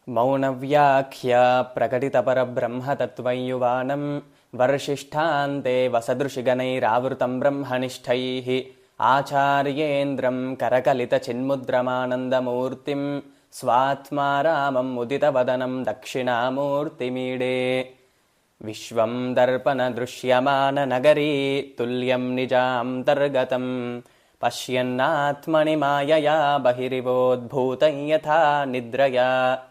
मौनव्याख्या प्रकटितपरब्रह्मतत्त्वयुवानं वर्षिष्ठान्ते वसदृशिगणैरावृतं ब्रह्मनिष्ठैः आचार्येन्द्रं करकलितचिन्मुद्रमानन्दमूर्तिं स्वात्मा रामं मुदितवदनं दक्षिणामूर्तिमीडे। विश्वं दर्पणदृश्यमाननगरी तुल्यं निजान्तर्गतं पश्यन्नात्मनि मायया बहिरिवोद्भूतं यथा निद्रया।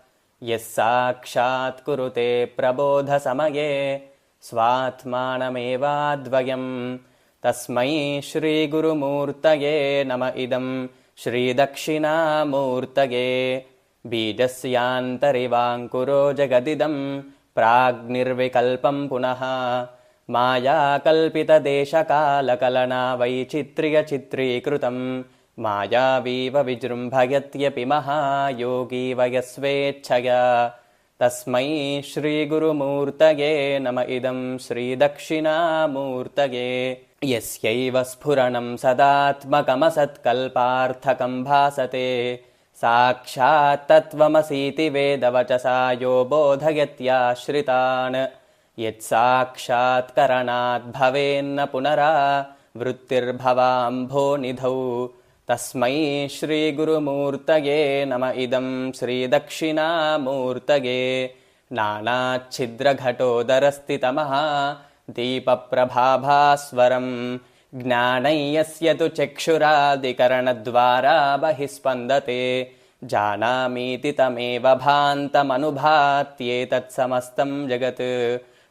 यः साक्षात् कुरुते प्रबोधसमये स्वात्मानमेवाद्वयं तस्मै श्रीगुरुमूर्तये नम इदं श्रीदक्षिणामूर्तये। बीजस्यान्तरिवाङ्कुरो जगदिदं प्राग्निर्विकल्पं पुनः मायाकल्पितदेशकालकलना वैचित्र्यचित्रीकृतं मायावीव विजृम्भयत्यपि महायोगी वयस्वेच्छया। तस्मै श्रीगुरुमूर्तये नम इदं श्रीदक्षिणामूर्तये। यस्यैव स्फुरणं सदात्मकमसत्कल्पार्थकं भासते साक्षात् तत्त्वमसीति वेदवचसा यो बोधयत्याश्रितान्। यत्साक्षात्करणात् भवेन्न पुनरावृत्तिर्भवाम्भोनिधौ तस्मै श्रीगुरुमूर्तये नम इदं श्रीदक्षिणामूर्तये। नानाच्छिद्रघटोदरस्थितमः दीपप्रभाभास्वरं ज्ञानं यस्य तु चक्षुरादिकरणद्वारा बहिस्पन्दते जानामीति तमेव भान्तमनुभात्येतत्समस्तं जगत्।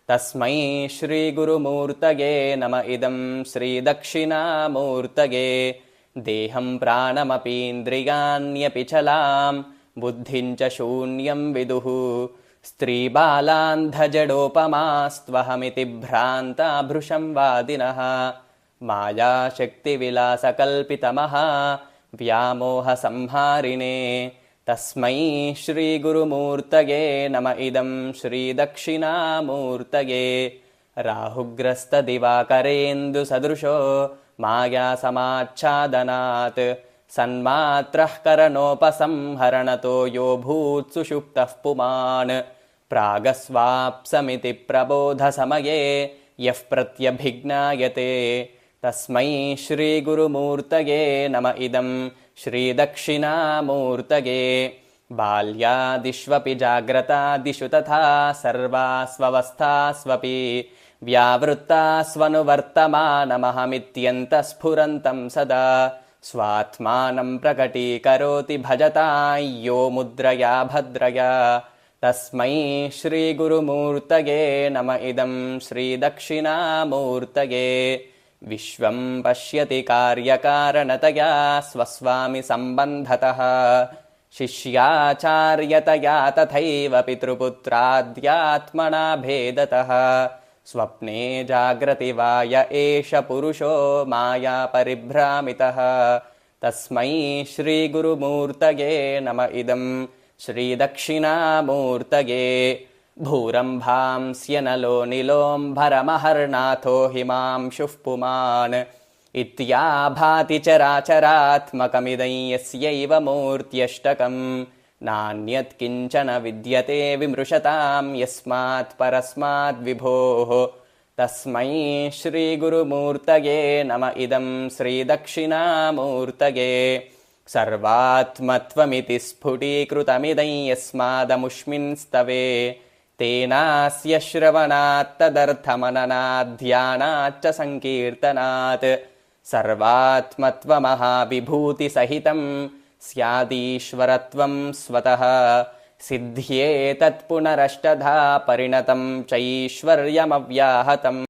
तस्मै श्रीगुरुमूर्तये नम इदं श्रीदक्षिणामूर्तये। देहं प्राणमपीन्द्रियाण्यपि चलां बुद्धिं च शून्यं विदुः स्त्रीबालान्धजडोपमास्त्वहमिति भ्रान्ता भृशं वादिनः। मायाशक्तिविलासकल्पितमः व्यामोहसंहारिणे तस्मै श्रीगुरुमूर्तये नम इदं श्रीदक्षिणामूर्तये। राहुग्रस्तदिवाकरेन्दुसदृशो मायासमाच्छादनात् सन्मात्रः करणोपसंहरणतो यो भूत्सुषुप्तः पुमान् प्रागस्वाप्समिति प्रबोधसमये यः प्रत्यभिज्ञायते तस्मै श्रीगुरुमूर्तये नम इदं श्रीदक्षिणामूर्तये। बाल्यादिष्वपि जाग्रतादिषु तथा सर्वास्वस्थास्वपि व्यावृत्तास्वनुवर्तमानमहमित्यन्तस्फुरन्तं सदा स्वात्मानं प्रकटीकरोति भजतां यो मुद्रया भद्रया। तस्मै श्रीगुरुमूर्तये नम इदं श्रीदक्षिणामूर्तये। विश्वं पश्यति कार्यकारणतया स्वस्वामि सम्बन्धतः शिष्याचार्यतया तथैव पितृपुत्राद्यात्मना भेदतः। स्वप्ने जाग्रति वा य एष पुरुषो माया परिभ्रामितः तस्मै श्रीगुरुमूर्तये नम इदं श्रीदक्षिणामूर्तये। भूरम्भांस्यनलो निलोऽम्भरमहर्नाथो हिमांशुः पुमान् इत्याभाति चराचरात्मकमिदं यस्यैव मूर्त्यष्टकं नान्यत् किञ्चन विद्यते विमृशतां यस्मात् परस्माद् विभोः। तस्मै श्रीगुरुमूर्तये नम इदं श्रीदक्षिणामूर्तये। सर्वात्मत्वमिति स्फुटीकृतमिदं यस्मादमुष्मिंस्तवे तेनास्य श्रवणात्तदर्थमननाध्यानाच्च संकीर्तनात् सर्वात्मत्वमहाविभूतिसहितं स्यादीश्वरत्वं स्वतः सिद्ध्येतत्पुनरष्टधा परिणतं चैश्वर्यमव्याहतम्।